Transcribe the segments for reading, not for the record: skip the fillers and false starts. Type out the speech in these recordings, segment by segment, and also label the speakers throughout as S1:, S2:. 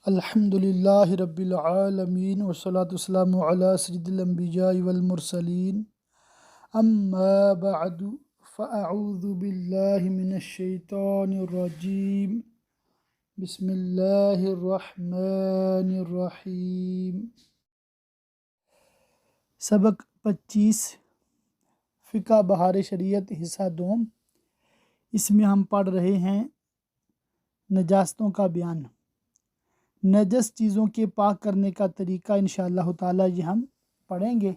S1: الحمد للہ رب العالمین والصلاة والسلام علی سید الانبیاء والمرسلین اما بعد فاعوذ باللہ من الشیطان الرجیم بسم اللہ الرحمن الرحیم۔ سبق 25 فقہ بہار شریعت حصہ دوم۔ اس میں ہم پڑھ رہے ہیں نجاستوں کا بیان۔ نجس چیزوں کے پاک کرنے کا طریقہ انشاءاللہ تعالی یہ ہم پڑھیں گے،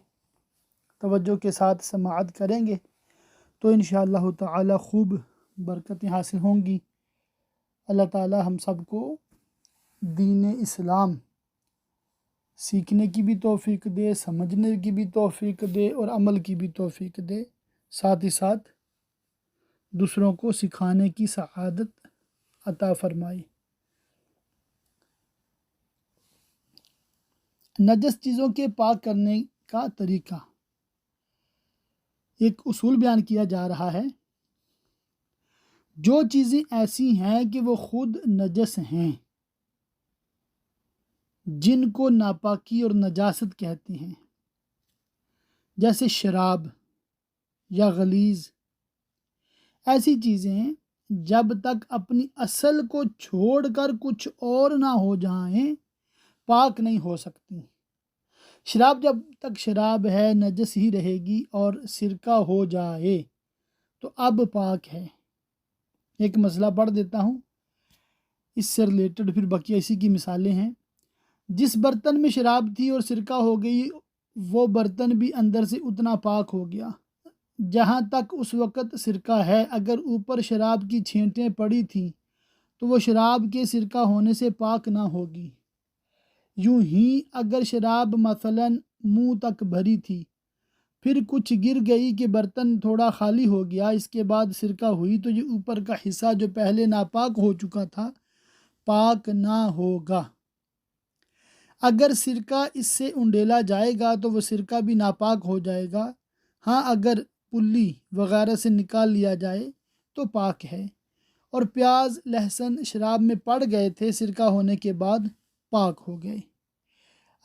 S1: توجہ کے ساتھ سماعت کریں گے تو انشاءاللہ تعالی خوب برکتیں حاصل ہوں گی۔ اللہ تعالی ہم سب کو دین اسلام سیکھنے کی بھی توفیق دے، سمجھنے کی بھی توفیق دے اور عمل کی بھی توفیق دے، ساتھ ہی ساتھ دوسروں کو سکھانے کی سعادت عطا فرمائے۔ نجس چیزوں کے پاک کرنے کا طریقہ، ایک اصول بیان کیا جا رہا ہے۔ جو چیزیں ایسی ہیں کہ وہ خود نجس ہیں، جن کو ناپاکی اور نجاست کہتے ہیں، جیسے شراب یا غلیظ، ایسی چیزیں جب تک اپنی اصل کو چھوڑ کر کچھ اور نہ ہو جائیں پاک نہیں ہو سکتی۔ شراب جب تک شراب ہے نجس ہی رہے گی، اور سرکہ ہو جائے تو اب پاک ہے۔ ایک مسئلہ پڑھ دیتا ہوں، اس سے ریلیٹڈ پھر بقیہ اسی کی مثالیں ہیں۔ جس برتن میں شراب تھی اور سرکہ ہو گئی، وہ برتن بھی اندر سے اتنا پاک ہو گیا جہاں تک اس وقت سرکہ ہے۔ اگر اوپر شراب کی چھینٹیں پڑی تھیں تو وہ شراب کے سرکہ ہونے سے پاک نہ ہوگی۔ یوں ہی اگر شراب مثلاً منہ تک بھری تھی، پھر کچھ گر گئی کہ برتن تھوڑا خالی ہو گیا، اس کے بعد سرکہ ہوئی، تو یہ اوپر کا حصہ جو پہلے ناپاک ہو چکا تھا پاک نہ ہوگا۔ اگر سرکہ اس سے انڈیلا جائے گا تو وہ سرکہ بھی ناپاک ہو جائے گا۔ ہاں اگر پلی وغیرہ سے نکال لیا جائے تو پاک ہے۔ اور پیاز لہسن شراب میں پڑ گئے تھے، سرکہ ہونے کے بعد پاک ہو گئے۔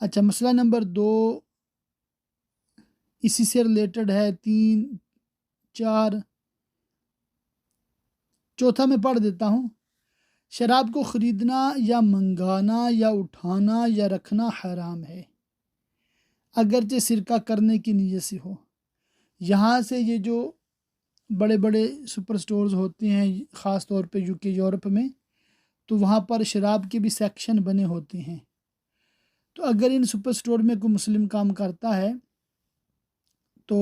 S1: اچھا، مسئلہ نمبر 2 اسی سے ریلیٹڈ ہے، 3 4 چوتھا میں پڑھ دیتا ہوں۔ شراب کو خریدنا یا منگانا یا اٹھانا یا رکھنا حرام ہے، اگرچہ سرکہ کرنے کی نیت سے ہو۔ یہاں سے یہ جو بڑے بڑے سپر سٹورز ہوتے ہیں، خاص طور پہ UK یورپ میں، تو وہاں پر شراب کے بھی سیکشن بنے ہوتے ہیں۔ تو اگر ان سپر سٹور میں کوئی مسلم کام کرتا ہے تو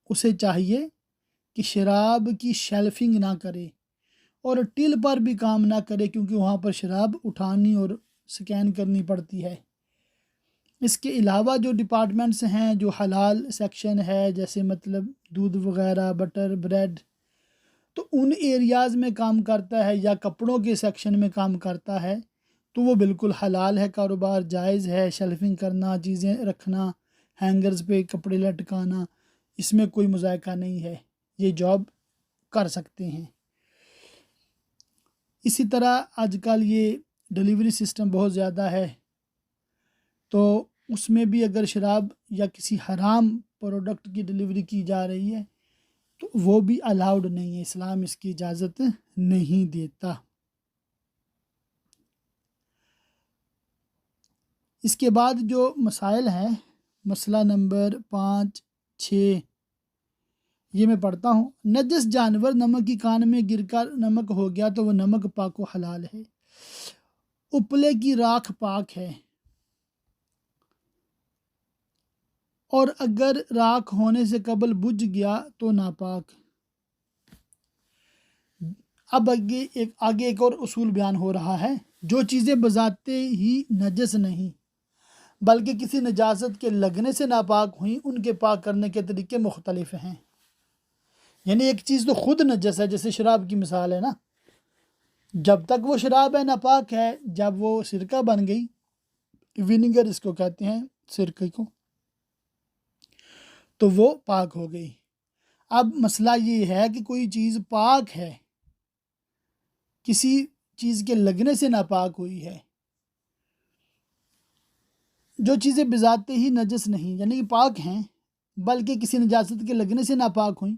S1: اسے چاہیے کہ شراب کی شیلفنگ نہ کرے اور ٹل پر بھی کام نہ کرے، کیونکہ وہاں پر شراب اٹھانی اور سکین کرنی پڑتی ہے۔ اس کے علاوہ جو ڈپارٹمنٹس ہیں، جو حلال سیکشن ہے، جیسے مطلب دودھ وغیرہ، بٹر، بریڈ، تو ان ایریاز میں کام کرتا ہے، یا کپڑوں کے سیکشن میں کام کرتا ہے، تو وہ بالکل حلال ہے، کاروبار جائز ہے۔ شیلفنگ کرنا، چیزیں رکھنا، ہینگرز پہ کپڑے لٹکانا، اس میں کوئی مذائقہ نہیں ہے، یہ جاب کر سکتے ہیں۔ اسی طرح آج کل یہ ڈیلیوری سسٹم بہت زیادہ ہے، تو اس میں بھی اگر شراب یا کسی حرام پروڈکٹ کی ڈیلیوری کی جا رہی ہے تو وہ بھی الاؤڈ نہیں ہے، اسلام اس کی اجازت نہیں دیتا۔ اس کے بعد جو مسائل ہیں، مسئلہ نمبر 5 6 یہ میں پڑھتا ہوں۔ نجس جانور نمک کی کان میں گر کر نمک ہو گیا تو وہ نمک پاک و حلال ہے۔ اپلے کی راکھ پاک ہے، اور اگر راکھ ہونے سے قبل بجھ گیا تو ناپاک۔ اب آگے ایک اور اصول بیان ہو رہا ہے۔ جو چیزیں بذات ہی نجس نہیں بلکہ کسی نجاست کے لگنے سے ناپاک ہوئیں، ان کے پاک کرنے کے طریقے مختلف ہیں۔ یعنی ایک چیز تو خود نجس ہے، جیسے شراب کی مثال ہے نا، جب تک وہ شراب ہے ناپاک ہے، جب وہ سرکہ بن گئی، ونیگر اس کو کہتے ہیں سرکے کو، تو وہ پاک ہو گئی۔ اب مسئلہ یہ ہے کہ کوئی چیز پاک ہے، کسی چیز کے لگنے سے ناپاک ہوئی ہے، جو چیزیں بذات ہی نجس نہیں یعنی کہ پاک ہیں بلکہ کسی نجاست کے لگنے سے ناپاک ہوئیں،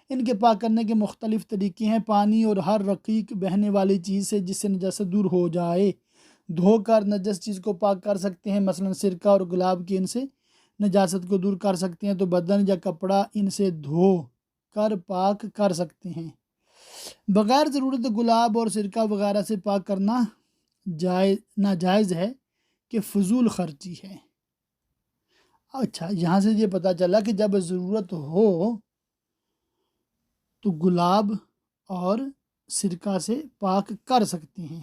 S1: ان کے پاک کرنے کے مختلف طریقے ہیں۔ پانی اور ہر رقیق بہنے والی چیز سے جس سے نجاست دور ہو جائے دھو کر نجس چیز کو پاک کر سکتے ہیں، مثلا سرکہ اور گلاب کی ان سے نجاست کو دور کر سکتے ہیں، تو بدن یا کپڑا ان سے دھو کر پاک کر سکتے ہیں۔ بغیر ضرورت گلاب اور سرکہ وغیرہ سے پاک کرنا ناجائز ہے کہ فضول خرچی ہے۔ اچھا، یہاں سے یہ پتہ چلا کہ جب ضرورت ہو تو گلاب اور سرکہ سے پاک کر سکتے ہیں۔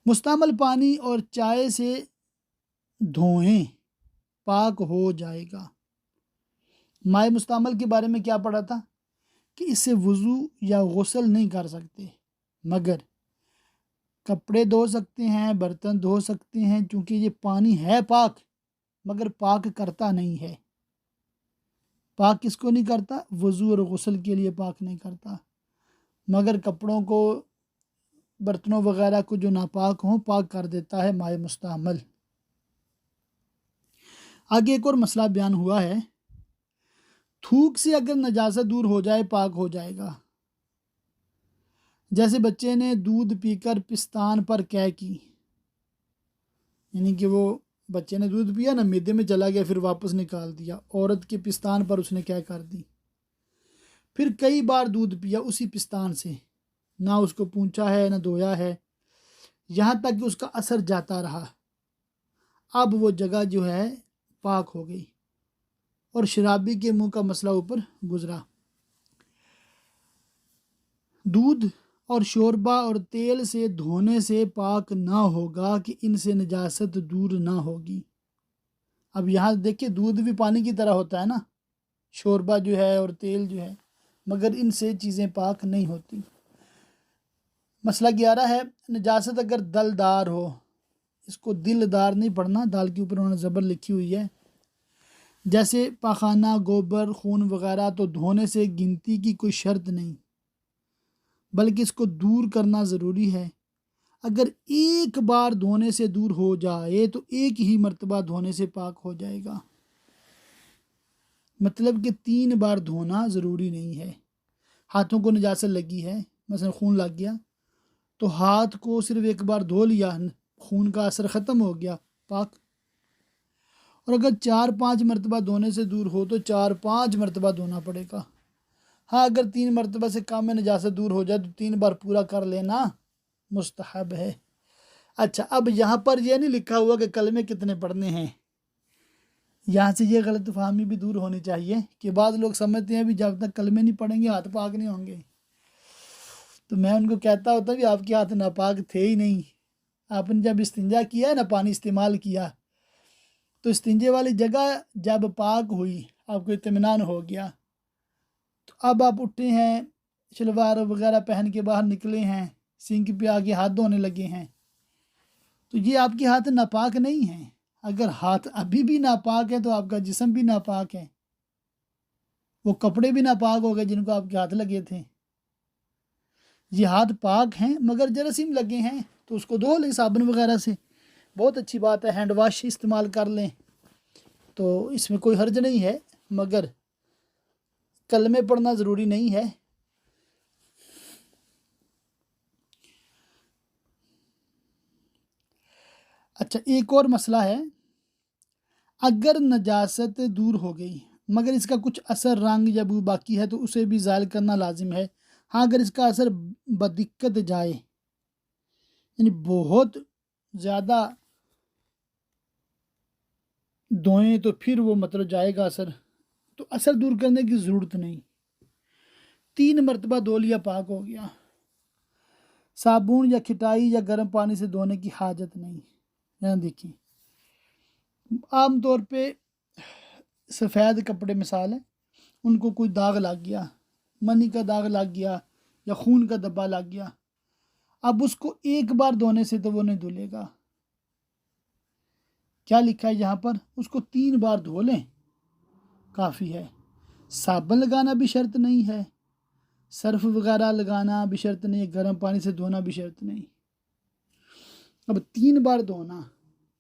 S1: مستعمل پانی اور چائے سے دھوئیں، پاک ہو جائے گا۔ مائع مستعمل کے بارے میں کیا پڑھا تھا کہ اس سے وضو یا غسل نہیں کر سکتے، مگر کپڑے دھو سکتے ہیں، برتن دھو سکتے ہیں، چونکہ یہ پانی ہے پاک مگر پاک کرتا نہیں ہے۔ پاک کس کو نہیں کرتا؟ وضو اور غسل کے لیے پاک نہیں کرتا، مگر کپڑوں کو، برتنوں وغیرہ کو جو ناپاک ہوں پاک کر دیتا ہے مائع مستعمل۔ آگے ایک اور مسئلہ بیان ہوا ہے، تھوک سے اگر نجاست دور ہو جائے پاک ہو جائے گا۔ جیسے بچے نے دودھ پی کر پستان پر قے کی، یعنی کہ وہ بچے نے دودھ پیا نا، معدے میں چلا گیا، پھر واپس نکال دیا، عورت کے پستان پر اس نے قے کر دی، پھر کئی بار دودھ پیا اسی پستان سے، نہ اس کو پونچھا ہے نہ دھویا ہے، یہاں تک کہ اس کا اثر جاتا رہا۔ اب وہ جگہ جو ہے پاک ہو گئی، اور شرابی کے منہ کا مسئلہ اوپر گزرا۔ دودھ اور شوربہ اور تیل سے دھونے سے پاک نہ ہوگا کہ ان سے نجاست دور نہ ہوگی۔ اب یہاں دیکھیں دودھ بھی پانی کی طرح ہوتا ہے نا، شوربہ جو ہے اور تیل جو ہے، مگر ان سے چیزیں پاک نہیں ہوتی۔ مسئلہ 11 ہے، نجاست اگر دلدار ہو، اس کو دلدار نہیں پڑھنا، دال کے اوپر انہوں نے زبر لکھی ہوئی ہے، جیسے پاخانہ، گوبر، خون وغیرہ، تو دھونے سے گنتی کی کوئی شرط نہیں بلکہ اس کو دور کرنا ضروری ہے۔ اگر ایک بار دھونے سے دور ہو جائے تو ایک ہی مرتبہ دھونے سے پاک ہو جائے گا، مطلب کہ 3 بار دھونا ضروری نہیں ہے۔ ہاتھوں کو نجاست لگی ہے، مثلا خون لگ گیا تو ہاتھ کو صرف ایک بار دھو لیا، خون کا اثر ختم ہو گیا، پاک۔ اور اگر 4-5 مرتبہ دھونے سے دور ہو تو 4-5 مرتبہ دھونا پڑے گا۔ ہاں، اگر 3 مرتبہ سے کم میں نجاست دور ہو جائے تو 3 بار پورا کر لینا مستحب ہے۔ اچھا، اب یہاں پر یہ نہیں لکھا ہوا کہ کلمے کتنے پڑھنے ہیں، یہاں سے یہ غلط فہمی بھی دور ہونی چاہیے کہ بعض لوگ سمجھتے ہیں بھی جب تک کلمے نہیں پڑھیں گے ہاتھ پاک نہیں ہوں گے۔ تو میں ان کو کہتا ہوتا بھی آپ کے ہاتھ ناپاک تھے ہی نہیں، آپ نے جب استنجا کیا نا، پانی استعمال کیا، تو استنجے والی جگہ جب پاک ہوئی، آپ کو اطمینان ہو گیا، تو اب آپ اٹھے ہیں، شلوار وغیرہ پہن کے باہر نکلے ہیں، سنک پہ آ کے ہاتھ دھونے لگے ہیں، تو یہ آپ کے ہاتھ ناپاک نہیں ہیں۔ اگر ہاتھ ابھی بھی ناپاک ہے تو آپ کا جسم بھی ناپاک ہے، وہ کپڑے بھی ناپاک ہو گئے جن کو آپ کے ہاتھ لگے تھے۔ یہ ہاتھ پاک ہیں مگر جراثیم لگے ہیں تو اس کو دھو لیں صابن وغیرہ سے، بہت اچھی بات ہے، ہینڈ واش استعمال کر لیں تو اس میں کوئی حرج نہیں ہے، مگر کلمے پڑھنا ضروری نہیں ہے۔ اچھا، ایک اور مسئلہ ہے، اگر نجاست دور ہو گئی مگر اس کا کچھ اثر، رنگ یا بو باقی ہے تو اسے بھی زائل کرنا لازم ہے۔ ہاں، اگر اس کا اثر بدقت جائے، یعنی بہت زیادہ دھوئیں تو پھر وہ مطلب جائے گا اثر، تو اثر دور کرنے کی ضرورت نہیں، 3 مرتبہ دھو لیا پاک ہو گیا، صابن یا کھٹائی یا گرم پانی سے دھونے کی حاجت نہیں۔ یہاں دیکھیں، عام طور پہ سفید کپڑے مثال ہے، ان کو کوئی داغ لگ گیا، منی کا داغ لگ گیا یا خون کا دھبا لگ گیا، اب اس کو ایک بار دھونے سے تو وہ نہیں دھلے گا۔ کیا لکھا ہے یہاں پر؟ اس کو 3 بار دھو لیں کافی ہے، صابن لگانا بھی شرط نہیں ہے، سرف وغیرہ لگانا بھی شرط نہیں ہے، گرم پانی سے دھونا بھی شرط نہیں۔ اب 3 بار دھونا،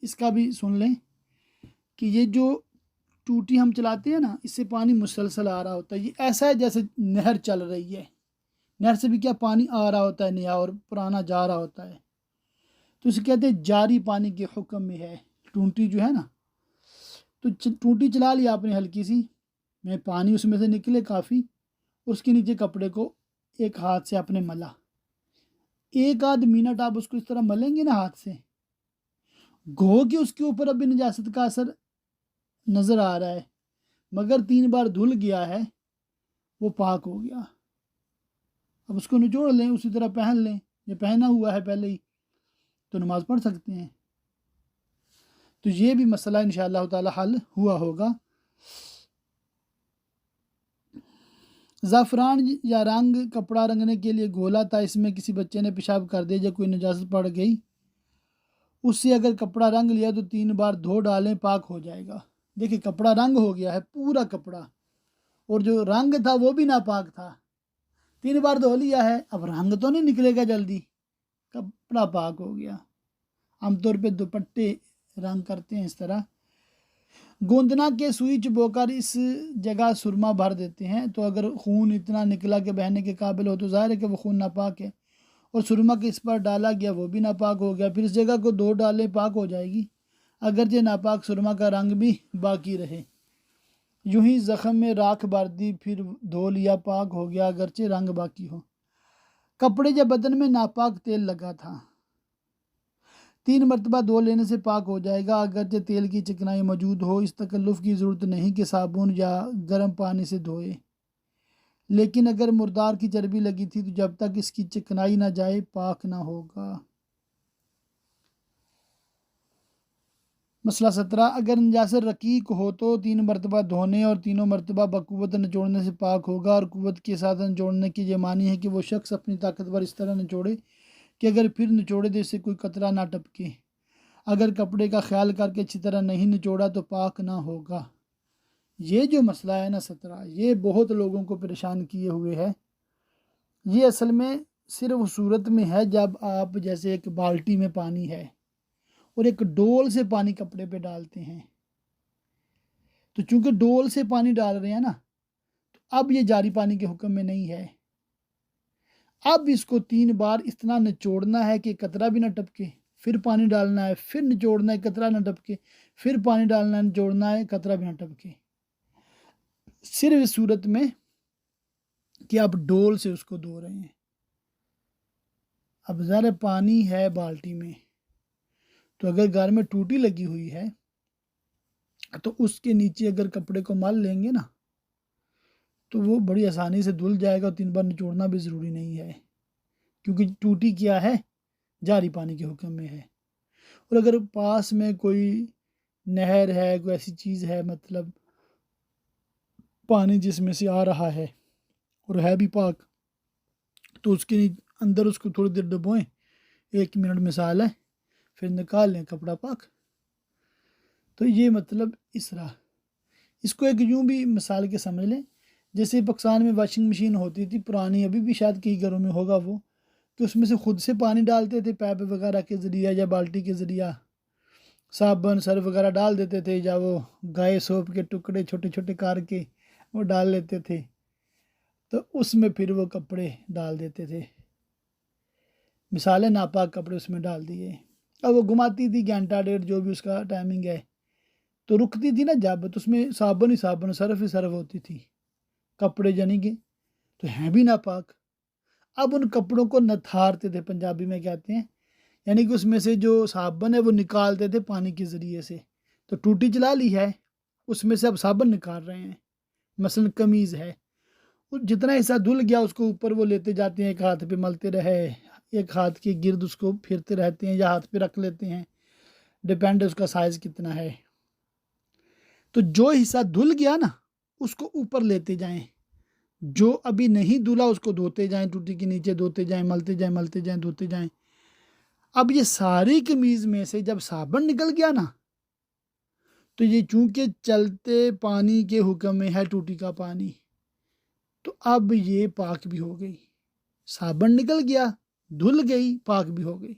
S1: اس کا بھی سن لیں کہ یہ جو ٹوٹی ہم چلاتے ہیں نا، اس سے پانی مسلسل آ رہا ہوتا ہے، یہ ایسا ہے جیسے نہر چل رہی ہے، نہر سے بھی کیا پانی آ رہا ہوتا ہے نیا اور پرانا جا رہا ہوتا ہے، تو اسے کہتے ہیں جاری پانی کے حکم میں ہے ٹونٹی جو ہے نا۔ تو ٹونٹی چلا لیا آپ نے ہلکی سی، میں پانی اس میں سے نکلے کافی، اس کے نیچے کپڑے کو ایک ہاتھ سے آپ نے ملا، 1 آدھ منٹ آپ اس کو اس طرح ملیں گے نا ہاتھ سے، گو کہ اس کے اوپر ابھی نجاست کا اثر نظر آ رہا ہے، مگر 3 بار دھل گیا ہے، وہ پاک ہو گیا۔ اب اس کو نچوڑ لیں، اسی طرح پہن لیں، یہ پہنا ہوا ہے پہلے ہی تو نماز پڑھ سکتے ہیں۔ تو یہ بھی مسئلہ انشاءاللہ تعالی حل ہوا ہوگا۔ زعفران یا رنگ کپڑا رنگنے کے لیے گھولا تھا، اس میں کسی بچے نے پیشاب کر دیا یا کوئی نجاست پڑ گئی، اس سے اگر کپڑا رنگ لیا تو 3 بار دھو ڈالیں، پاک ہو جائے گا۔ دیکھیں کپڑا رنگ ہو گیا ہے، پورا کپڑا، اور جو رنگ تھا وہ بھی ناپاک تھا، 3 بار دھو لیا ہے، اب رنگ تو نہیں نکلے گا جلدی، کپڑا پاک ہو گیا۔ عام طور پہ دوپٹے رنگ کرتے ہیں اس طرح۔ گوندنا کے سوئی چبو کر اس جگہ سرما بھر دیتے ہیں، تو اگر خون اتنا نکلا کہ بہنے کے قابل ہو تو ظاہر ہے کہ وہ خون ناپاک ہے، اور سرما کے اس پر ڈالا گیا وہ بھی ناپاک ہو گیا، پھر اس جگہ کو 2 ڈالیں، پاک ہو جائے گی، اگرچہ ناپاک سرما کا رنگ بھی باقی رہے۔ یوں ہی زخم میں راکھ بھر دی، پھر دھو لیا، پاک ہو گیا اگرچہ رنگ باقی ہو۔ کپڑے یا بدن میں ناپاک تیل لگا تھا، 3 مرتبہ دھو لینے سے پاک ہو جائے گا، اگرچہ تیل کی چکنائی موجود ہو، اس تکلف کی ضرورت نہیں کہ صابن یا گرم پانی سے دھوئے، لیکن اگر مردار کی چربی لگی تھی تو جب تک اس کی چکنائی نہ جائے پاک نہ ہوگا۔ مسئلہ 17، اگر نجاست رقیق ہو تو 3 مرتبہ دھونے اور 3 مرتبہ بقوت نچوڑنے سے پاک ہوگا، اور قوت کے ساتھ نچوڑنے کی یہ معنی ہے کہ وہ شخص اپنی طاقت پر اس طرح نچوڑے کہ اگر پھر نچوڑے تو اس سے کوئی قطرہ نہ ٹپکے، اگر کپڑے کا خیال کر کے اچھی طرح نہیں نچوڑا تو پاک نہ ہوگا۔ یہ جو مسئلہ ہے نا 17، یہ بہت لوگوں کو پریشان کیے ہوئے ہے۔ یہ اصل میں صرف صورت میں ہے جب آپ جیسے ایک بالٹی میں پانی ہے اور ایک ڈول سے پانی کپڑے پہ ڈالتے ہیں، تو چونکہ ڈول سے پانی ڈال رہے ہیں نا، تو اب یہ جاری پانی کے حکم میں نہیں ہے، اب اس کو 3 بار اتنا نچوڑنا ہے کہ قطرہ بھی نہ ٹپکے، پھر پانی ڈالنا ہے، پھر نچوڑنا ہے قطرہ نہ ٹپکے، پھر پانی ڈالنا ہے، نچوڑنا ہے قطرہ بھی نہ ٹپکے، صرف اس صورت میں کہ آپ ڈول سے اس کو دھو رہے ہیں۔ اب ذرا پانی ہے بالٹی میں، تو اگر گھر میں ٹوٹی لگی ہوئی ہے تو اس کے نیچے اگر کپڑے کو مل لیں گے نا تو وہ بڑی آسانی سے دھل جائے گا، اور 3 بار نچوڑنا بھی ضروری نہیں ہے، کیونکہ ٹوٹی کیا ہے، جاری پانی کے حکم میں ہے۔ اور اگر پاس میں کوئی نہر ہے، کوئی ایسی چیز ہے، مطلب پانی جس میں سے آ رہا ہے اور ہے بھی پاک، تو اس کے اندر اس کو تھوڑی دیر ڈبوئیں، 1 منٹ مثال ہے، پھر نکال لیں، کپڑا پاک۔ تو یہ مطلب اس طرح، اس کو ایک یوں بھی مثال کے سمجھ لیں، جیسے پاکستان میں واشنگ مشین ہوتی تھی پرانی، ابھی بھی شاید کئی گھروں میں ہوگا وہ، کہ اس میں سے خود سے پانی ڈالتے تھے پیپ وغیرہ کے ذریعہ یا بالٹی کے ذریعہ، صابن سرف وغیرہ ڈال دیتے تھے، یا وہ گائے سوپ کے ٹکڑے چھوٹے چھوٹے کار کے وہ ڈال لیتے تھے، تو اس میں پھر وہ کپڑے ڈال دیتے تھے، مثالیں ناپاک کپڑے اس میں ڈال دیے، اب وہ گھماتی تھی 1.5 گھنٹہ جو بھی اس کا ٹائمنگ ہے، تو رکتی تھی نا جب، تو اس میں صابن ہی صابن، سرف ہی سرف ہوتی تھی، کپڑے یعنی کہ تو ہیں بھی ناپاک۔ اب ان کپڑوں کو نتھارتے تھے، پنجابی میں کہتے ہیں، یعنی کہ اس میں سے جو صابن ہے وہ نکالتے تھے پانی کے ذریعے سے، تو ٹوٹی چلا لی ہے، اس میں سے اب صابن نکال رہے ہیں، مثلا قمیض ہے، جتنا حصہ دھل گیا اس کو اوپر وہ لیتے جاتے ہیں، ایک ہاتھ پہ ملتے رہے، ایک ہاتھ کے گرد اس کو پھرتے رہتے ہیں یا ہاتھ پہ رکھ لیتے ہیں، ڈپینڈ اس کا سائز کتنا ہے، تو جو حصہ دھل گیا نا اس کو اوپر لیتے جائیں، جو ابھی نہیں دھلا اس کو دھوتے جائیں، ٹوٹی کے نیچے دھوتے جائیں، ملتے جائیں ملتے جائیں دھوتے جائیں۔ اب یہ ساری قمیض میں سے جب صابن نکل گیا نا، تو یہ چونکہ چلتے پانی کے حکم میں ہے ٹوٹی کا پانی، تو اب یہ پاک بھی ہو گئی، صابن نکل گیا، دھل گئی، پاک بھی ہو گئی۔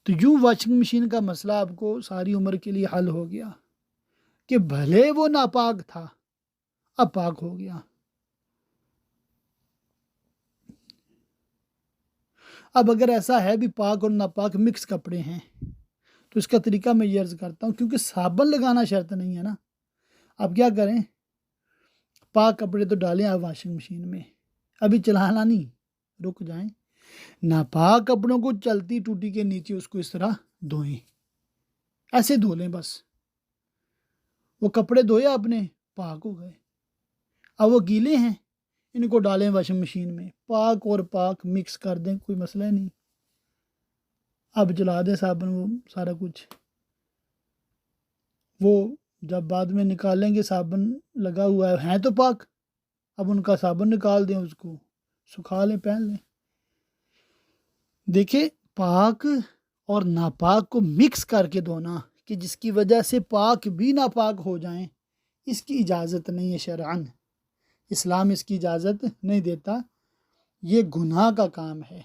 S1: تو یوں واشنگ مشین کا مسئلہ آپ کو ساری عمر کے لیے حل ہو گیا کہ بھلے وہ ناپاک تھا اب پاک ہو گیا۔ اب اگر ایسا ہے بھی پاک اور ناپاک مکس کپڑے ہیں تو اس کا طریقہ میں یہ عرض کرتا ہوں، کیونکہ صابن لگانا شرط نہیں ہے نا، اب کیا کریں، پاک کپڑے تو ڈالیں آپ واشنگ مشین میں، ابھی چلانا نہیں، رک جائیں، ناپاک کپڑوں کو چلتی ٹوٹی کے نیچے اس کو اس طرح دھوئیں، ایسے دھو لیں بس، وہ کپڑے دھوئے آپ نے پاک ہو گئے، اب وہ گیلے ہیں ان کو ڈالیں واشنگ مشین میں، پاک اور پاک مکس کر دیں، کوئی مسئلہ نہیں، اب جلا دیں صابن، وہ سارا کچھ، وہ جب بعد میں نکالیں گے صابن لگا ہوا ہے ہیں تو پاک، اب ان کا صابن نکال دیں، اس کو سکھا لیں، پہن لیں۔ دیکھیں، پاک اور ناپاک کو مکس کر کے دھونا کہ جس کی وجہ سے پاک بھی ناپاک ہو جائیں، اس کی اجازت نہیں ہے شرعاً، اسلام اس کی اجازت نہیں دیتا، یہ گناہ کا کام ہے۔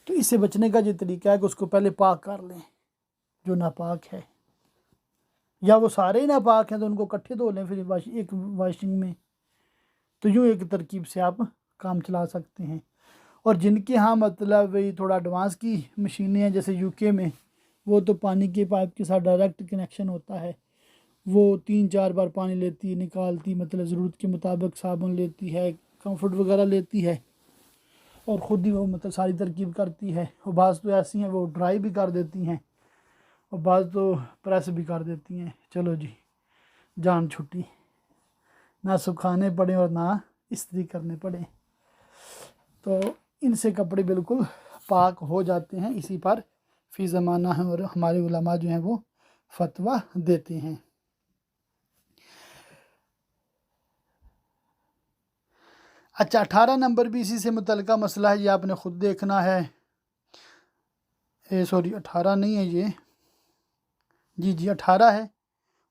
S1: تو اس سے بچنے کا جو طریقہ ہے کہ اس کو پہلے پاک کر لیں جو ناپاک ہے، یا وہ سارے ہی ناپاک ہیں تو ان کو اکٹھے دھو لیں پھر ایک واشنگ میں، تو یوں ایک ترکیب سے آپ کام چلا سکتے ہیں۔ اور جن کے ہاں مطلب وہی تھوڑا ایڈوانس کی مشینیں ہیں جیسے یو کے میں، وہ تو پانی کے پائپ کے ساتھ ڈائریکٹ کنیکشن ہوتا ہے، وہ 3-4 بار پانی لیتی نکالتی، مطلب ضرورت کے مطابق صابن لیتی ہے، کمفرٹ وغیرہ لیتی ہے، اور خود ہی وہ مطلب ساری ترکیب کرتی ہے، اور بعض تو ایسی ہیں وہ ڈرائی بھی کر دیتی ہیں، اور بعض تو پریس بھی کر دیتی ہیں، چلو جی جان چھٹی، نہ سکھانے پڑیں اور نہ استری کرنے پڑیں، تو ان سے کپڑے بالکل پاک ہو جاتے ہیں، اسی پر فی زمانہ ہیں اور ہمارے علماء جو ہیں وہ فتویٰ دیتے ہیں۔ اچھا، 18 نمبر بھی اسی سے متعلقہ مسئلہ ہے، یہ آپ نے خود دیکھنا ہے، 18 نہیں ہے یہ، جی 18 ہے،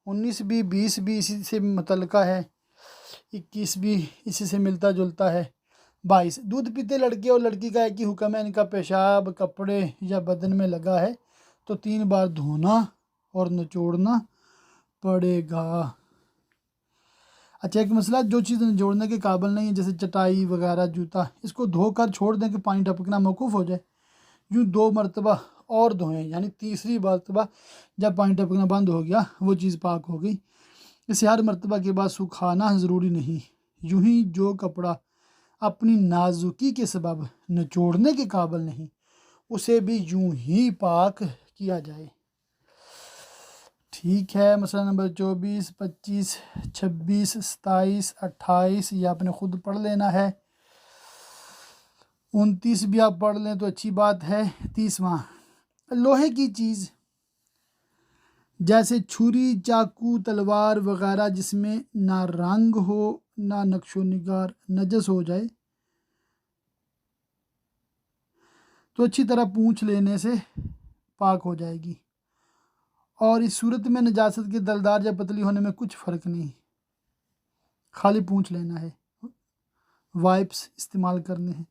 S1: 19 بھی، 20 بھی اسی سے متعلقہ ہے، 21 بھی اسی سے ملتا جلتا ہے، 22 دودھ پیتے لڑکے اور لڑکی کا ایک ہی حکم ہے، ان کا پیشاب کپڑے یا بدن میں لگا ہے تو 3 بار دھونا اور نچوڑنا پڑے گا۔ اچھا، ایک مسئلہ، جو چیز نچوڑنے کے قابل نہیں ہے جیسے چٹائی وغیرہ، جوتا، اس کو دھو کر چھوڑ دیں کہ پانی ٹپکنا موقوف ہو جائے، یوں 2 مرتبہ اور دھوئیں، یعنی تیسری مرتبہ جب پانی ٹپکنا بند ہو گیا وہ چیز پاک ہو گئی، اسے ہر مرتبہ کے بعد سکھانا ضروری نہیں، یوں ہی جو کپڑا اپنی نازکی کے سبب نچوڑنے کے قابل نہیں اسے بھی یوں ہی پاک کیا جائے۔ ٹھیک ہے، مسئلہ نمبر 24، 25، 26، 27، 28 یہ آپ نے خود پڑھ لینا ہے، 29 بھی آپ پڑھ لیں تو اچھی بات ہے۔ 30واں، لوہے کی چیز جیسے چھری، چاقو، تلوار وغیرہ جس میں نہ رنگ ہو نہ نقش و نگار نجس ہو جائے تو اچھی طرح پونچھ لینے سے پاک ہو جائے گی، اور اس صورت میں نجاست کے دلدار یا پتلی ہونے میں کچھ فرق نہیں، خالی پونچھ لینا ہے، وائپس استعمال کرنے ہیں۔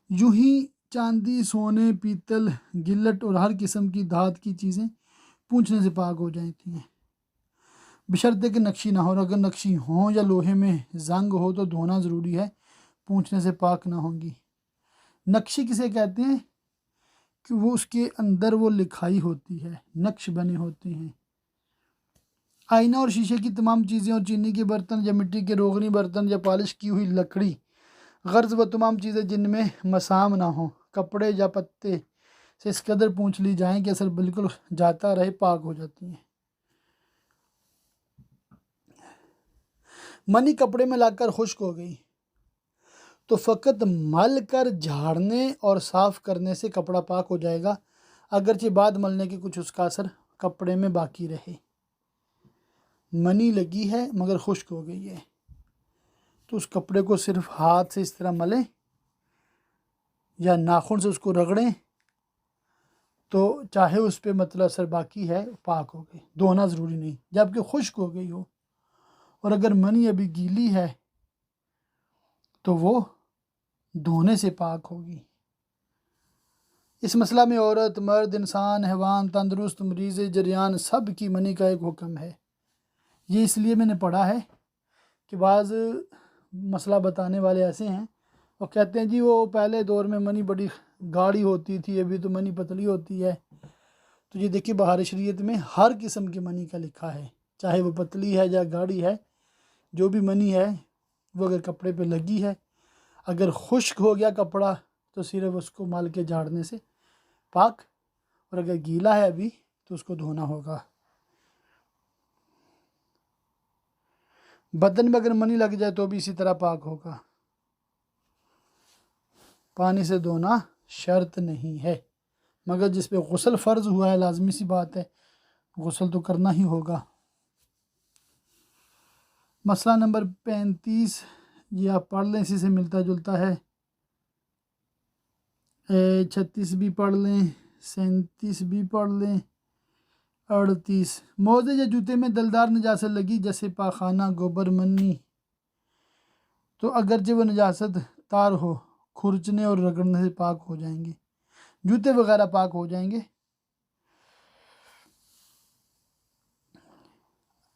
S1: یوں ہی چاندی، سونے، پیتل، گلٹ اور ہر قسم کی دھات کی چیزیں پونچھنے سے پاک ہو جاتی ہیں، بشرطے کہ نقشی نہ ہو، اور اگر نقشی ہوں یا لوہے میں زنگ ہو تو دھونا ضروری ہے، پونچھنے سے پاک نہ ہوں گی۔ نقشی کسے کہتے ہیں کہ وہ اس کے اندر وہ لکھائی ہوتی ہے، نقش بنے ہوتے ہیں۔ آئینہ اور شیشے کی تمام چیزیں اور چینی کے برتن یا مٹی کے روغنی برتن یا پالش کی ہوئی لکڑی، غرض وہ تمام چیزیں جن میں مسام نہ ہوں، کپڑے یا پتے سے اس قدر پونچھ لی جائیں کہ اثر بالکل جاتا رہے، پاک ہو جاتی ہیں۔ منی کپڑے میں لا کر خشک ہو گئی تو فقط مل کر جھاڑنے اور صاف کرنے سے کپڑا پاک ہو جائے گا، اگرچہ بعد ملنے کے کچھ اس کا اثر کپڑے میں باقی رہے۔ منی لگی ہے مگر خشک ہو گئی ہے تو اس کپڑے کو صرف ہاتھ سے اس طرح ملیں یا ناخن سے اس کو رگڑیں تو چاہے اس پہ مطلب اثر باقی ہے پاک ہو گئی، دھونا ضروری نہیں، جبکہ خشک ہو گئی ہو، اور اگر منی ابھی گیلی ہے تو وہ دھونے سے پاک ہوگی۔ اس مسئلہ میں عورت، مرد، انسان، حیوان، تندرست، مریض، جریان سب کی منی کا ایک حکم ہے۔ یہ اس لیے میں نے پڑھا ہے کہ بعض مسئلہ بتانے والے ایسے ہیں، وہ کہتے ہیں جی وہ پہلے دور میں منی بڑی گاڑی ہوتی تھی، ابھی تو منی پتلی ہوتی ہے۔ تو یہ دیکھیے بہار شریعت میں ہر قسم کی منی کا لکھا ہے، چاہے وہ پتلی ہے یا گاڑی ہے، جو بھی منی ہے وہ اگر کپڑے پہ لگی ہے، اگر خشک ہو گیا کپڑا تو صرف اس کو مل کے جھاڑنے سے پاک، اور اگر گیلا ہے ابھی تو اس کو دھونا ہوگا۔ بدن میں اگر منی لگ جائے تو بھی اسی طرح پاک ہوگا، پانی سے دھونا شرط نہیں ہے، مگر جس پہ غسل فرض ہوا ہے لازمی سی بات ہے، غسل تو کرنا ہی ہوگا۔ مسئلہ نمبر 35، یہ آپ پڑھ لیں، اسی سے ملتا جلتا ہے۔ 36 بھی پڑھ لیں، 37 بھی پڑھ لیں، 38۔ موزے یا جوتے میں دلدار نجاست لگی جیسے پاخانہ، گوبر، منی، تو اگرچہ وہ نجاست تار ہو، کھرچنے اور رگڑنے سے پاک ہو جائیں گے، جوتے وغیرہ پاک ہو جائیں گے۔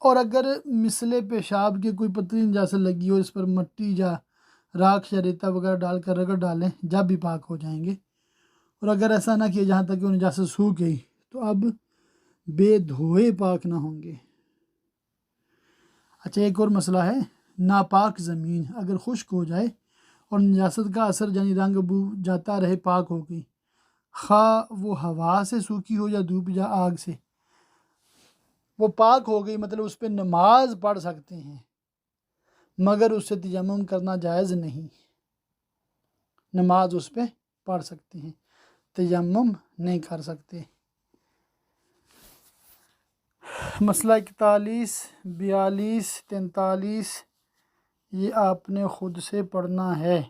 S1: اور اگر مثل پیشاب کی کوئی پتلی نجاست لگی ہو، اس پر مٹی یا راکھ یا ریتا وغیرہ ڈال کر رگڑ ڈالیں، جب بھی پاک ہو جائیں گے۔ اور اگر ایسا نہ کیا جہاں تک کہ وہ نجاست سوکھ گئی تو اب بے دھوئے پاک نہ ہوں گے۔ اچھا، ایک اور مسئلہ ہے، ناپاک زمین اگر خشک ہو جائے اور نجاست کا اثر یعنی رنگ بو جاتا رہے، پاک ہو گئی، خواہ وہ ہوا سے سوکھی ہو یا دھوپ یا آگ سے، وہ پاک ہو گئی، مطلب اس پہ نماز پڑھ سکتے ہیں، مگر اس سے تیمم کرنا جائز نہیں۔ نماز اس پہ پڑھ سکتے ہیں، تیمم نہیں کر سکتے۔ مسئلہ 41، 42، 43 یہ آپ نے خود سے پڑھنا ہے۔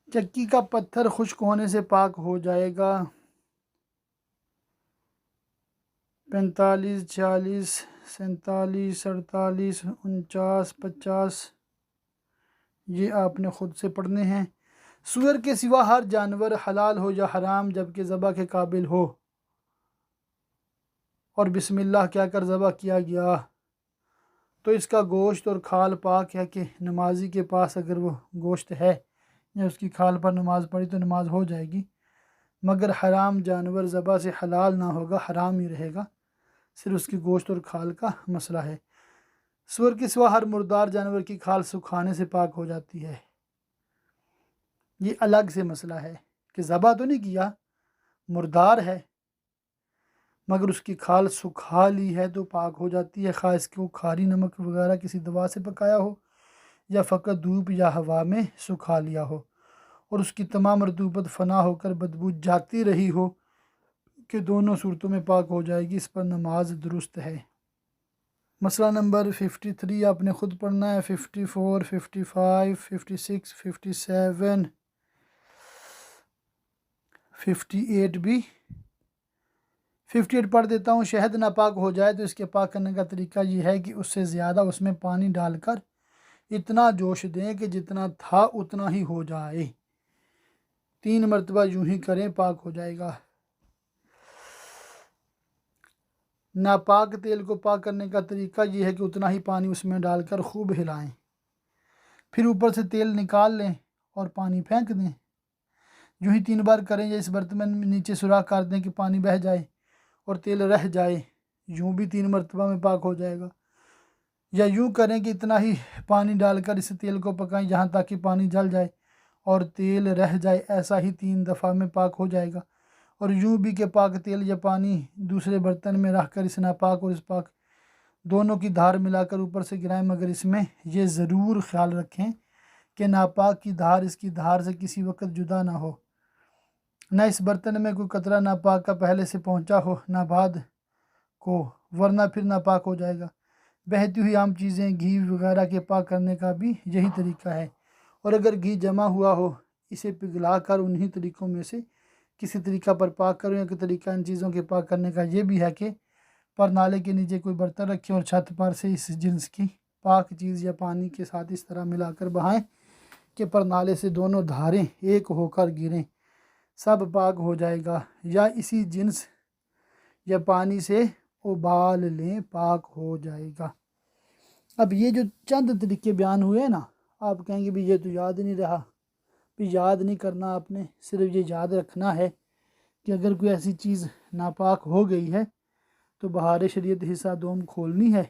S1: چکی کا پتھر خشک ہونے سے پاک ہو جائے گا۔ 45، 46، 47، 48، 49، 50 یہ آپ نے خود سے پڑھنے ہیں۔ سور کے سوا ہر جانور حلال ہو یا حرام جبکہ ذبح کے قابل ہو اور بسم اللہ کہہ کر ذبح کیا گیا تو اس کا گوشت اور کھال پاک ہے، کہ نمازی کے پاس اگر وہ گوشت ہے یا اس کی کھال پر نماز پڑھی تو نماز ہو جائے گی، مگر حرام جانور ذبح سے حلال نہ ہوگا، حرام ہی رہے گا، صرف اس کی گوشت اور کھال کا مسئلہ ہے۔ سور کے سوا ہر مردار جانور کی کھال سکھانے سے پاک ہو جاتی ہے۔ یہ الگ سے مسئلہ ہے کہ ذبح تو نہیں کیا، مردار ہے، مگر اس کی کھال سکھا لی ہے تو پاک ہو جاتی ہے، خواہ اس کو کھاری نمک وغیرہ کسی دوا سے پکایا ہو یا فقط دھوپ یا ہوا میں سکھا لیا ہو، اور اس کی تمام رطوبت فنا ہو کر بدبو جاتی رہی ہو، کہ دونوں صورتوں میں پاک ہو جائے گی، اس پر نماز درست ہے۔ مسئلہ نمبر 53 آپ نے خود پڑھنا ہے، 54، 55، 56، 57، 58 بھی۔ 58 پڑھ دیتا ہوں۔ شہد ناپاک ہو جائے تو اس کے پاک کرنے کا طریقہ یہ ہے کہ اس سے زیادہ اس میں پانی ڈال کر اتنا جوش دیں کہ جتنا تھا اتنا ہی ہو جائے، 3 مرتبہ یوں ہی کریں، پاک ہو جائے گا۔ ناپاک تیل کو پاک کرنے کا طریقہ یہ ہے کہ اتنا ہی پانی اس میں ڈال کر خوب ہلائیں، پھر اوپر سے تیل نکال لیں اور پانی پھینک دیں، یوں ہی 3 بار کریں، یا اس برتن میں نیچے سوراخ کر دیں کہ پانی بہہ جائے اور تیل رہ جائے، یوں بھی 3 مرتبہ میں پاک ہو جائے گا، یا یوں کریں کہ اتنا ہی پانی ڈال کر اس تیل کو پکائیں یہاں تک کہ پانی جل جائے اور تیل رہ جائے، ایسا ہی 3 دفعہ میں پاک ہو جائے گا۔ اور یوں بھی کہ پاک تیل یا پانی دوسرے برتن میں رکھ کر اس ناپاک اور اس پاک دونوں کی دھار ملا کر اوپر سے گرائیں، مگر اس میں یہ ضرور خیال رکھیں کہ ناپاک کی دھار اس کی دھار سے کسی وقت جدا نہ ہو، نہ اس برتن میں کوئی قطرہ ناپاک کا پہلے سے پہنچا ہو نہ بعد کو، ورنہ پھر ناپاک ہو جائے گا۔ بہتی ہوئی عام چیزیں، گھی وغیرہ کے پاک کرنے کا بھی یہی طریقہ ہے، اور اگر گھی جمع ہوا ہو اسے پگھلا کر انہی طریقوں میں سے کسی طریقہ پر پاک کرو، یا کہ طریقہ ان چیزوں کے پاک کرنے کا یہ بھی ہے کہ پر نالے کے نیچے کوئی برتن رکھیں اور چھت پر سے اس جنس کی پاک چیز یا پانی کے ساتھ اس طرح ملا کر بہائیں کہ پرنالے سے دونوں دھاریں ایک ہو کر گریں، سب پاک ہو جائے گا، یا اسی جنس یا پانی سے ابال لیں، پاک ہو جائے گا۔ اب یہ جو چند طریقے بیان ہوئے نا، آپ کہیں گے بھی یہ تو یاد نہیں رہا، بھی یاد نہیں کرنا، آپ نے صرف یہ یاد رکھنا ہے کہ اگر کوئی ایسی چیز ناپاک ہو گئی ہے تو بہار شریعت حصہ دوم کھولنی ہے،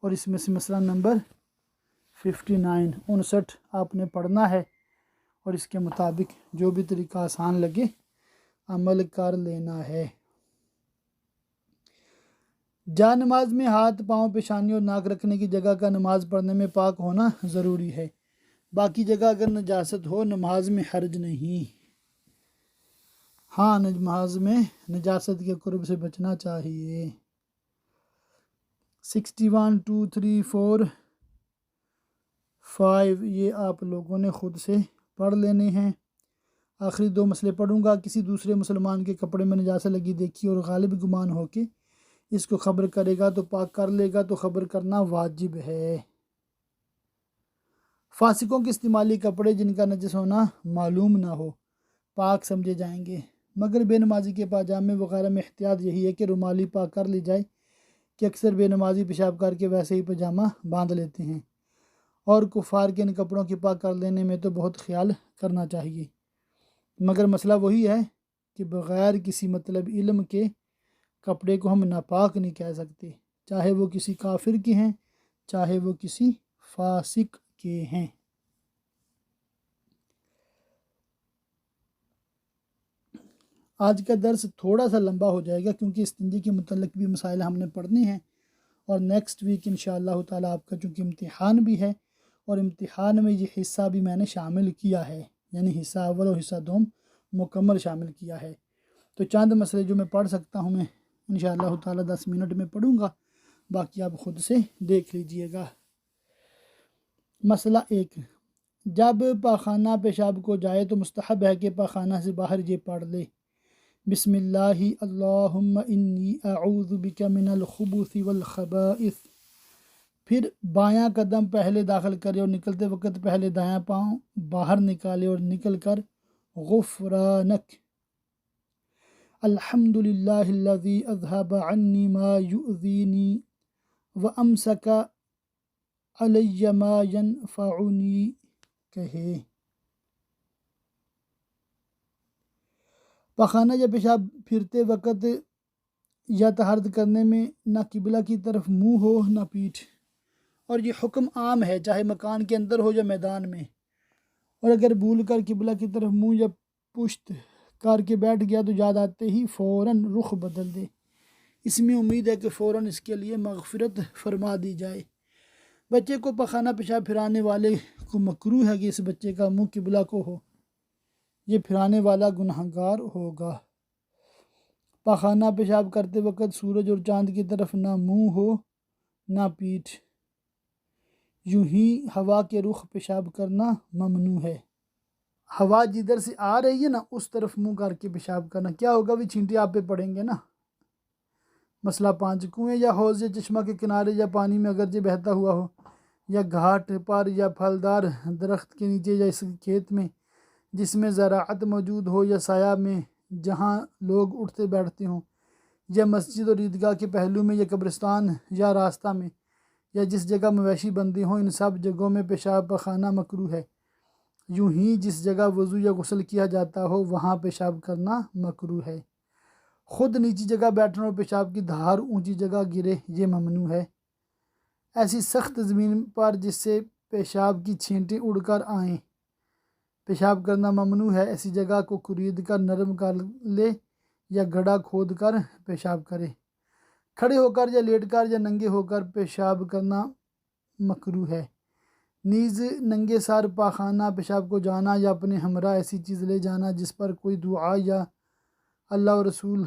S1: اور اس میں سے مسئلہ نمبر 59 آپ نے پڑھنا ہے، اور اس کے مطابق جو بھی طریقہ آسان لگے عمل کر لینا ہے۔ جا نماز میں ہاتھ، پاؤں، پیشانی اور ناک رکھنے کی جگہ کا نماز پڑھنے میں پاک ہونا ضروری ہے، باقی جگہ اگر نجاست ہو نماز میں حرج نہیں۔ ہاں، نماز میں نجاست کے قرب سے بچنا چاہیے۔ 61 2 3 4 5 یہ آپ لوگوں نے خود سے پڑھ لینے ہیں۔ آخری 2 مسئلے پڑھوں گا۔ کسی دوسرے مسلمان کے کپڑے میں نجاست لگی دیکھی اور غالب گمان ہو کے اس کو خبر کرے گا تو پاک کر لے گا، تو خبر کرنا واجب ہے۔ فاسقوں کے استعمالی کپڑے جن کا نجس ہونا معلوم نہ ہو پاک سمجھے جائیں گے، مگر بے نمازی کے پاجامے وغیرہ میں احتیاط یہی ہے کہ رومالی پاک کر لی جائے، کہ اکثر بے نمازی پیشاب کر کے ویسے ہی پاجامہ باندھ لیتے ہیں، اور کفار کے ان کپڑوں کی پاک کر لینے میں تو بہت خیال کرنا چاہیے، مگر مسئلہ وہی ہے کہ بغیر کسی مطلب علم کے کپڑے کو ہم ناپاک نہیں کہہ سکتے، چاہے وہ کسی کافر کے ہیں، چاہے وہ کسی فاسق کے ہیں۔ آج کا درس تھوڑا سا لمبا ہو جائے گا کیونکہ استنجی کے متعلق بھی مسائل ہم نے پڑھنے ہیں، اور نیکسٹ ویک انشاءاللہ تعالیٰ آپ کا چونکہ امتحان بھی ہے، اور امتحان میں یہ حصہ بھی میں نے شامل کیا ہے، یعنی حصہ اول اور حصہ دوم مکمل شامل کیا ہے، تو چند مسئلے جو میں پڑھ سکتا ہوں میں انشاءاللہ تعالیٰ 10 منٹ میں پڑھوں گا، باقی آپ خود سے دیکھ لیجئے گا۔ مسئلہ 1، جب پاخانہ پیشاب کو جائے تو مستحب ہے کہ پاخانہ سے باہر یہ پڑھ لے: بسم اللہ اللہم انی اعوذ بک من الخبث والخبائث، پھر بایاں قدم پہلے داخل کرے اور نکلتے وقت پہلے دایاں پاؤں باہر نکالے اور نکل کر غفرانک الحمدللہ الذی اذہب عنی ما یؤذینی وامسک علی ما ینفعنی کہے۔ پاخانہ یا پیشاب پھرتے وقت یا طہارت کرنے میں نہ قبلہ کی طرف منہ ہو نہ پیٹھ، اور یہ حکم عام ہے چاہے مکان کے اندر ہو یا میدان میں، اور اگر بھول کر قبلہ کی طرف منہ یا پشت کر کے بیٹھ گیا تو یاد آتے ہی فوراً رخ بدل دے، اس میں امید ہے کہ فوراً اس کے لیے مغفرت فرما دی جائے۔ بچے کو پاخانہ پیشاب پھرانے والے کو مکروہ ہے کہ اس بچے کا منہ قبلہ کو ہو، یہ پھرانے والا گنہگار ہوگا۔ پاخانہ پیشاب کرتے وقت سورج اور چاند کی طرف نہ منہ ہو نہ پیٹھ، یوں ہی ہوا کے رخ پیشاب کرنا ممنوع ہے۔ ہوا جدھر سے آ رہی ہے نا اس طرف منہ کر کے پیشاب کرنا، کیا ہوگا بھی چھینٹی آپ پہ پڑیں گے نا۔ مسئلہ 5، کنویں یا حوض یا چشمہ کے کنارے یا پانی میں اگرچہ بہتا ہوا ہو، یا گھاٹ پر یا پھلدار درخت کے نیچے یا اس کھیت میں جس میں زراعت موجود ہو، یا سایہ میں جہاں لوگ اٹھتے بیٹھتے ہوں، یا مسجد اور عیدگاہ کے پہلو میں، یا قبرستان یا راستہ میں، یا جس جگہ مویشی بندے ہوں، ان سب جگہوں میں پیشاب پاخانہ مکروہ ہے۔ یوں ہی جس جگہ وضو یا غسل کیا جاتا ہو وہاں پیشاب کرنا مکروہ ہے۔ خود نیچی جگہ بیٹھنا اور پیشاب کی دھار اونچی جگہ گرے یہ ممنوع ہے۔ ایسی سخت زمین پر جس سے پیشاب کی چھینٹیں اڑ کر آئیں پیشاب کرنا ممنوع ہے، ایسی جگہ کو کرید کر نرم کر لے یا گڑھا کھود کر پیشاب کرے۔ کھڑے ہو کر یا لیٹ کر یا ننگے ہو کر پیشاب کرنا مکروہ ہے۔ نیز ننگے سر پاخانہ پیشاب کو جانا یا اپنے ہمراہ ایسی چیز لے جانا جس پر کوئی دعا یا اللہ و رسول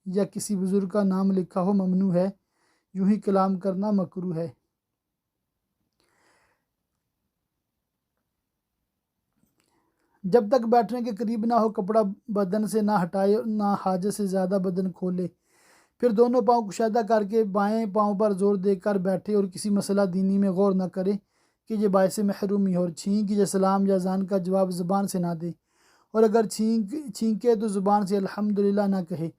S1: یا کسی بزرگ کا نام لکھا ہو ممنوع ہے، یوں ہی کلام کرنا مکروہ ہے۔ جب تک بیٹھنے کے قریب نہ ہو کپڑا بدن سے نہ ہٹائے، نہ حاجت سے زیادہ بدن کھولے، پھر دونوں پاؤں کشادہ کر کے بائیں پاؤں پر زور دے کر بیٹھے اور کسی مسئلہ دینی میں غور نہ کرے کہ یہ باعث محرومی ہو، اور چھینک یا سلام یا اذان کا جواب زبان سے نہ دے، اور اگر چھینکے تو زبان سے الحمدللہ نہ کہے،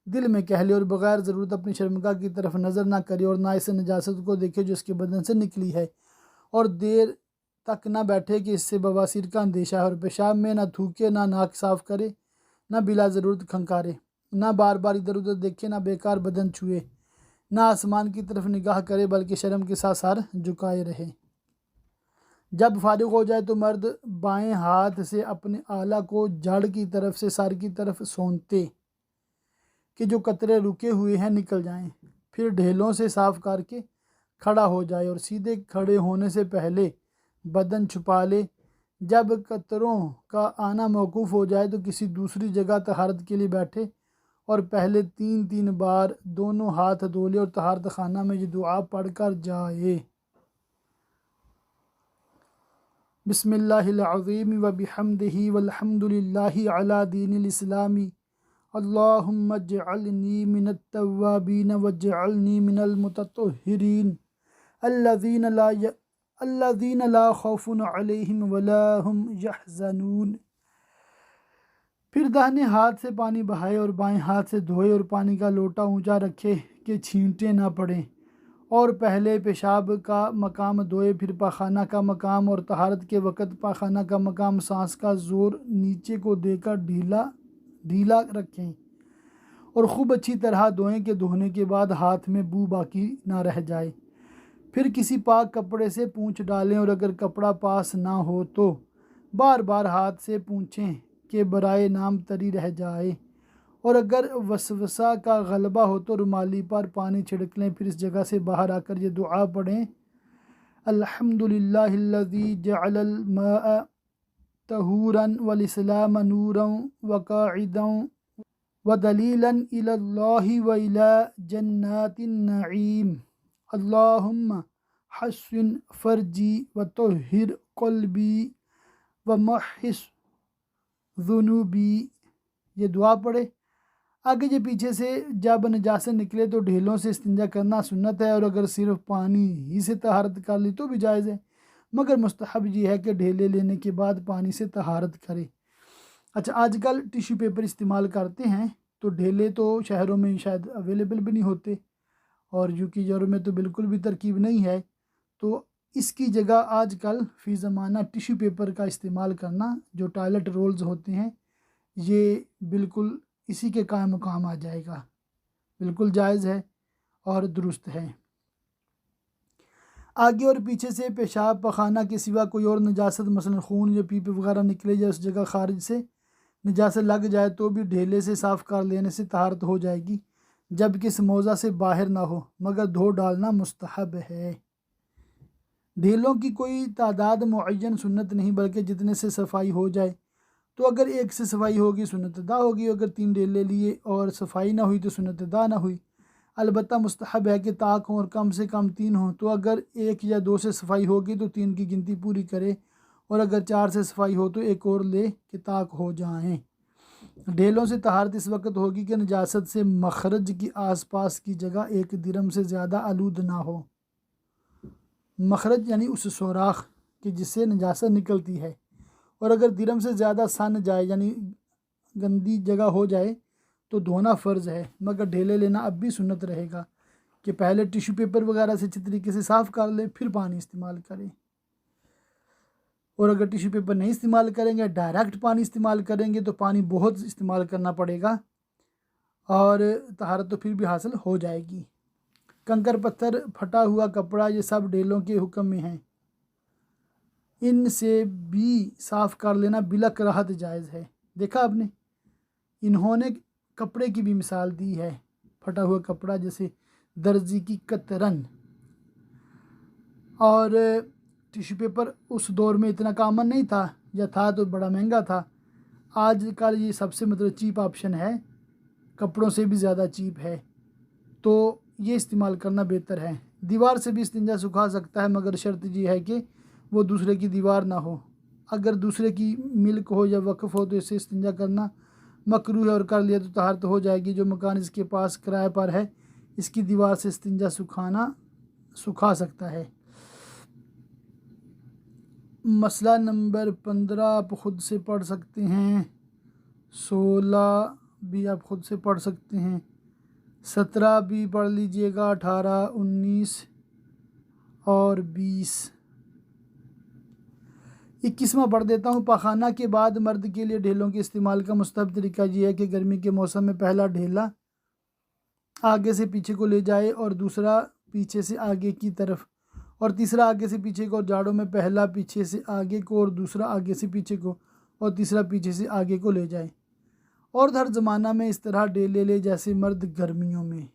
S1: دل میں کہہ لے، اور بغیر ضرورت اپنی شرمگاہ کی طرف نظر نہ کرے، اور نہ اس نجاست کو دیکھے جو اس کے بدن سے نکلی ہے، اور دیر تک نہ بیٹھے کہ اس سے بواسیر کا اندیشہ ہے، اور پیشاب میں نہ تھوکے، نہ ناک صاف کرے، نہ بلا ضرورت کھنکارے، نہ بار بار ادھر ادھر دیکھے، نہ بیکار بدن چھوئے، نہ آسمان کی طرف نگاہ کرے، بلکہ شرم کے ساتھ سر جھکائے رہے۔ جب فارغ ہو جائے تو مرد بائیں ہاتھ سے اپنے آلہ کو جڑ کی طرف سے سر کی طرف سونتے کہ جو قطرے رکے ہوئے ہیں نکل جائیں، پھر ڈھیلوں سے صاف کر کے کھڑا ہو جائے، اور سیدھے کھڑے ہونے سے پہلے بدن چھپا لے۔ جب قطروں کا آنا موقوف ہو جائے تو کسی دوسری جگہ طہارت کے لیے بیٹھے، اور پہلے 3 بار دونوں ہاتھ دھو لے، اور طہارت خانہ میں یہ دعا پڑھ کر جائے: بسم اللہ العظیم و بحمدہ والحمد للہ علی دین الاسلام، اللہم اجعلنی من التوابین واجعلنی من المتطہرین الذین لا خوف علیہم ولا هم یحزنون۔ پھر داہنے ہاتھ سے پانی بہائے اور بائیں ہاتھ سے دھوئے، اور پانی کا لوٹا اونچا رکھے کہ چھینٹے نہ پڑیں، اور پہلے پیشاب کا مقام دھوئے، پھر پاخانہ کا مقام، اور طہارت کے وقت پاخانہ کا مقام سانس کا زور نیچے کو دے کر ڈھیلا رکھیں، اور خوب اچھی طرح دھوئیں کہ دھونے کے بعد ہاتھ میں بو باقی نہ رہ جائے۔ پھر کسی پاک کپڑے سے پونچھ ڈالیں، اور اگر کپڑا پاس نہ ہو تو بار بار ہاتھ سے پونچھیں کہ برائے نام تری رہ جائے، اور اگر وسوسہ کا غلبہ ہو تو رومالی پر پانی چھڑک لیں، پھر اس جگہ سے باہر آ کر یہ دعا پڑھیں: الحمدللہ الذی جعل الماء طہورا والاسلام نورا وقاعدا ودلیلا الی اللہ والی جنات النعیم، اللہم حسن فرجی وطہر قلبی ومحص ذنوبی۔ یہ دعا پڑھے۔ آگے یہ پیچھے سے جب نجاست نکلے تو ڈھیلوں سے استنجا کرنا سنت ہے، اور اگر صرف پانی ہی سے طہارت کر لی تو بھی جائز ہے، مگر مستحب یہ ہے کہ ڈھیلے لینے کے بعد پانی سے طہارت کرے۔ اچھا، آج کل ٹیشو پیپر استعمال کرتے ہیں، تو ڈھیلے تو شہروں میں شاید اویلیبل بھی نہیں ہوتے، اور یورپ میں تو بالکل بھی ترکیب نہیں ہے، تو اس کی جگہ آج کل فی زمانہ ٹیشو پیپر کا استعمال کرنا، جو ٹوائلٹ رولز ہوتے ہیں، یہ بالکل اسی کے قائم مقام آ جائے گا، بالکل جائز ہے اور درست ہے۔ آگے اور پیچھے سے پیشاب پخانہ کے سوا کوئی اور نجاست مثلا خون یا پیپ وغیرہ نکلے یا اس جگہ خارج سے نجاست لگ جائے تو بھی ڈھیلے سے صاف کر لینے سے طہارت ہو جائے گی، جبکہ اس موضع سے باہر نہ ہو، مگر دھو ڈالنا مستحب ہے۔ ڈھیلوں کی کوئی تعداد معین سنت نہیں، بلکہ جتنے سے صفائی ہو جائے، تو اگر ایک سے صفائی ہوگی سنت ادا ہوگی، اگر 3 ڈھیلے لیے اور صفائی نہ ہوئی تو سنت ادا نہ ہوئی۔ البتہ مستحب ہے کہ طاق ہوں اور کم سے کم 3 ہوں، تو اگر 1 یا 2 سے صفائی ہوگی تو 3 کی گنتی پوری کرے، اور اگر 4 سے صفائی ہو تو ایک اور لے کہ طاق ہو جائیں۔ ڈھیلوں سے طہارت اس وقت ہوگی کہ نجاست سے مخرج کی آس پاس کی جگہ 1 درہم سے زیادہ آلود نہ ہو۔ مخرج یعنی اس سوراخ کہ جس سے نجاست نکلتی ہے، اور اگر درہم سے زیادہ سن جائے یعنی گندی جگہ ہو جائے تو دھونا فرض ہے، مگر ڈھیلے لینا اب بھی سنت رہے گا کہ پہلے ٹیشو پیپر وغیرہ سے اچھی طریقے سے صاف کر لے، پھر پانی استعمال کریں، اور اگر ٹیشو پیپر نہیں استعمال کریں گے، ڈائریکٹ پانی استعمال کریں گے تو پانی بہت استعمال کرنا پڑے گا، اور طہارت تو پھر بھی حاصل ہو جائے گی۔ کنکر پتھر، پھٹا ہوا کپڑا، یہ سب ڈھیلوں کے حکم میں ہیں، ان سے بھی صاف کر لینا بلا کراہت جائز ہے۔ دیکھا آپ نے، انہوں نے کپڑے کی بھی مثال دی ہے، پھٹا ہوا کپڑا جیسے درزی کی کترن، اور ٹیشو پیپر اس دور میں اتنا کامن نہیں تھا، یا تھا تو بڑا مہنگا تھا، آج کل یہ سب سے چیپ آپشن ہے، کپڑوں سے بھی زیادہ چیپ ہے، تو یہ استعمال کرنا بہتر ہے۔ دیوار سے بھی استنجا سکھا سکتا ہے، مگر شرط یہ ہے کہ وہ دوسرے کی دیوار نہ ہو، اگر دوسرے کی ملک ہو یا وقف ہو تو اس سے استنجا کرنا مکروہ ہے، اور کر لیا تو طہارت ہو جائے گی۔ جو مکان اس کے پاس کرائے پر ہے، اس کی دیوار سے استنجا سکھا سکتا ہے۔ مسئلہ نمبر 15 آپ خود سے پڑھ سکتے ہیں، 16 بھی آپ خود سے پڑھ سکتے ہیں، 17 بھی پڑھ لیجئے گا، 18، 19 اور 20۔ 21واں پڑھ دیتا ہوں۔ پاخانہ کے بعد مرد کے لیے ڈھیلوں کے استعمال کا مستحب طریقہ یہ ہے کہ گرمی کے موسم میں پہلا ڈھیلا آگے سے پیچھے کو لے جائے اور دوسرا پیچھے سے آگے کی طرف، اور تیسرا آگے سے پیچھے کو، اور جاڑوں میں پہلا پیچھے سے آگے کو اور دوسرا آگے سے پیچھے کو اور تیسرا پیچھے سے آگے کو لے جائے۔ اور ہر زمانہ میں اس طرح ڈھیلے لے جیسے مرد گرمیوں میں۔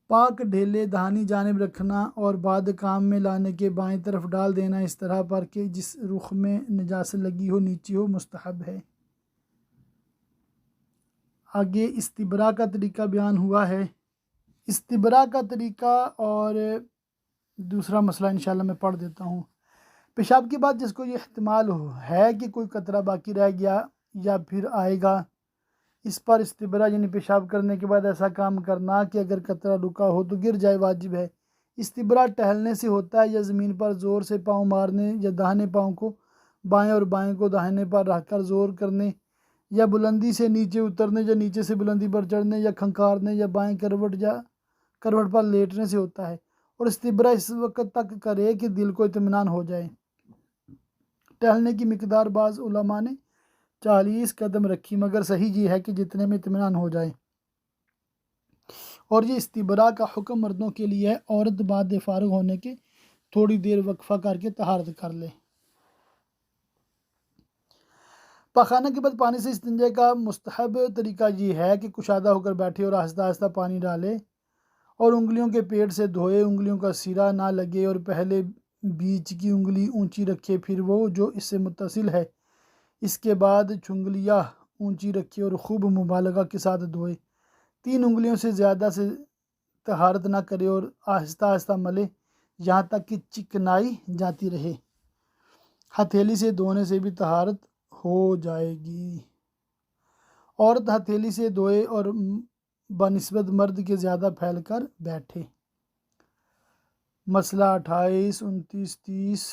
S1: پاک ڈھیلے دہانی جانب رکھنا اور بعد کام میں لانے کے بائیں طرف ڈال دینا اس طرح پر کہ جس رخ میں نجاست لگی ہو نیچے ہو، مستحب ہے۔ آگے استبرا کا طریقہ بیان ہوا ہے۔ استبرا کا طریقہ اور دوسرا مسئلہ انشاءاللہ میں پڑھ دیتا ہوں۔ پیشاب کے بعد جس کو یہ احتمال ہے کہ کوئی قطرہ باقی رہ گیا یا پھر آئے گا، اس پر استبرا یعنی پیشاب کرنے کے بعد ایسا کام کرنا کہ اگر قطرہ رکا ہو تو گر جائے، واجب ہے۔ استبرا ٹہلنے سے ہوتا ہے یا زمین پر زور سے پاؤں مارنے یا داہنے پاؤں کو بائیں اور بائیں کو داہنے پر رکھ کر زور کرنے یا بلندی سے نیچے اترنے یا نیچے سے بلندی پر چڑھنے یا کھنکارنے یا بائیں کروٹ پر لیٹنے سے ہوتا ہے، اور استبرا اس وقت تک کرے کہ دل کو اطمینان ہو جائے۔ ٹہلنے کی مقدار بعض علماء نے 40 قدم رکھی، مگر صحیح یہ ہے کہ جتنے میں اطمینان ہو جائے۔ اور یہ استبرا کا حکم مردوں کے لیے ہے، عورت بعد فارغ ہونے کے تھوڑی دیر وقفہ کر کے طہارت کر لے۔ پاخانہ کے بعد پانی سے استنجا کا مستحب طریقہ یہ ہے کہ کشادہ ہو کر بیٹھے اور آہستہ آہستہ پانی ڈالے اور انگلیوں کے پیٹ سے دھوئے، انگلیوں کا سرا نہ لگے اور پہلے بیچ کی انگلی اونچی رکھے، پھر وہ جو اس سے متصل ہے، اس کے بعد چنگلیاں اونچی رکھے اور خوب مبالغہ کے ساتھ دھوئے۔ 3 انگلیوں سے زیادہ سے طہارت نہ کرے اور آہستہ آہستہ ملے یہاں تک کہ چکنائی جاتی رہے۔ ہتھیلی سے دھونے سے بھی طہارت ہو جائے گی۔ عورت ہتھیلی سے دھوئے اور بنسبت مرد کے زیادہ پھیل کر بیٹھے۔ مسئلہ 28، 29، 30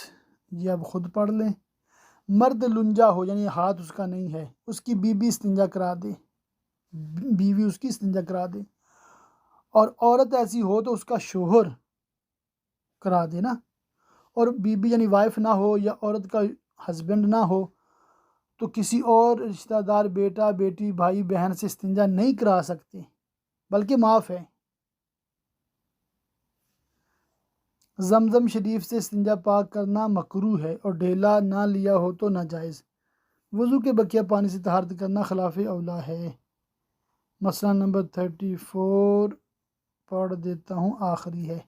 S1: یہ اب خود پڑھ لیں۔ مرد لنجا ہو یعنی ہاتھ اس کا نہیں ہے، اس کی بیوی استنجا کرا دے، بیوی اس کی استنجا کرا دے، اور عورت ایسی ہو تو اس کا شوہر کرا دے نا، اور بیوی یعنی وائف نہ ہو یا عورت کا ہسبینڈ نہ ہو تو کسی اور رشتہ دار، بیٹا، بیٹی، بھائی، بہن سے استنجا نہیں کرا سکتے بلکہ معاف ہے۔ زمزم شریف سے استنجا پاک کرنا مکروہ ہے اور ڈھیلا نہ لیا ہو تو ناجائز۔ وضو کے بقیہ پانی سے طہارت کرنا خلاف اولا ہے۔ مسئلہ نمبر 34 پڑھ دیتا ہوں، آخری ہے۔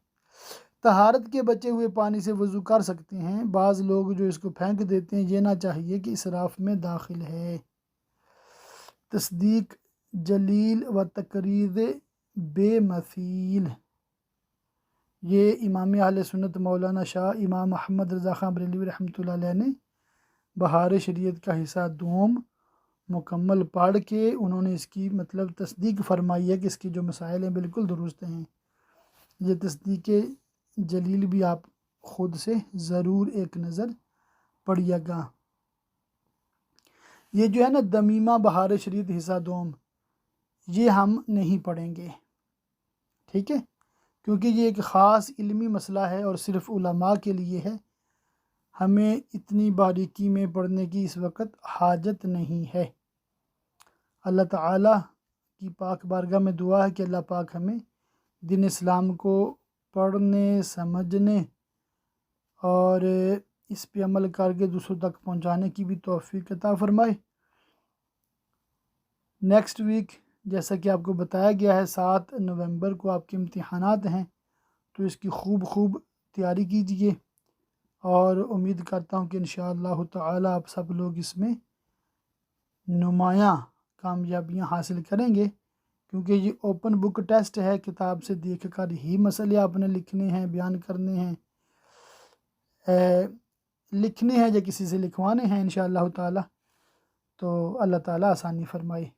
S1: طہارت کے بچے ہوئے پانی سے وضو کر سکتے ہیں، بعض لوگ جو اس کو پھینک دیتے ہیں یہ نہ چاہیے کہ اسراف میں داخل ہے۔ تصدیق جلیل و تقریر بے مثیل، یہ امام اہل سنت مولانا شاہ امام محمد رضا خان بریلوی رحمۃ اللہ علیہ نے بہار شریعت کا حصہ دوم مکمل پڑھ کے انہوں نے اس کی تصدیق فرمائی ہے کہ اس کی جو مسائل ہیں بالکل درست ہیں۔ یہ تصدیق جلیل بھی آپ خود سے ضرور ایک نظر پڑھیے گا۔ یہ جو ہے نا دمیمہ بہار شریعت حصہ دوم، یہ ہم نہیں پڑھیں گے، ٹھیک ہے، کیونکہ یہ ایک خاص علمی مسئلہ ہے اور صرف علماء کے لیے ہے، ہمیں اتنی باریکی میں پڑھنے کی اس وقت حاجت نہیں ہے۔ اللہ تعالیٰ کی پاک بارگاہ میں دعا ہے کہ اللہ پاک ہمیں دین اسلام کو پڑھنے، سمجھنے اور اس پہ عمل کر کے دوسروں تک پہنچانے کی بھی توفیق عطا فرمائے۔ نیکسٹ ویک جیسا کہ آپ کو بتایا گیا ہے 7 نومبر کو آپ کے امتحانات ہیں، تو اس کی خوب تیاری کیجیے اور امید کرتا ہوں کہ انشاءاللہ تعالی آپ سب لوگ اس میں نمایاں کامیابیاں حاصل کریں گے، کیونکہ یہ اوپن بک ٹیسٹ ہے، کتاب سے دیکھ کر ہی مسئلے آپ نے لکھنے ہیں، بیان کرنے ہیں، لکھنے ہیں یا کسی سے لکھوانے ہیں انشاءاللہ تعالی، تو اللہ تعالی آسانی فرمائے۔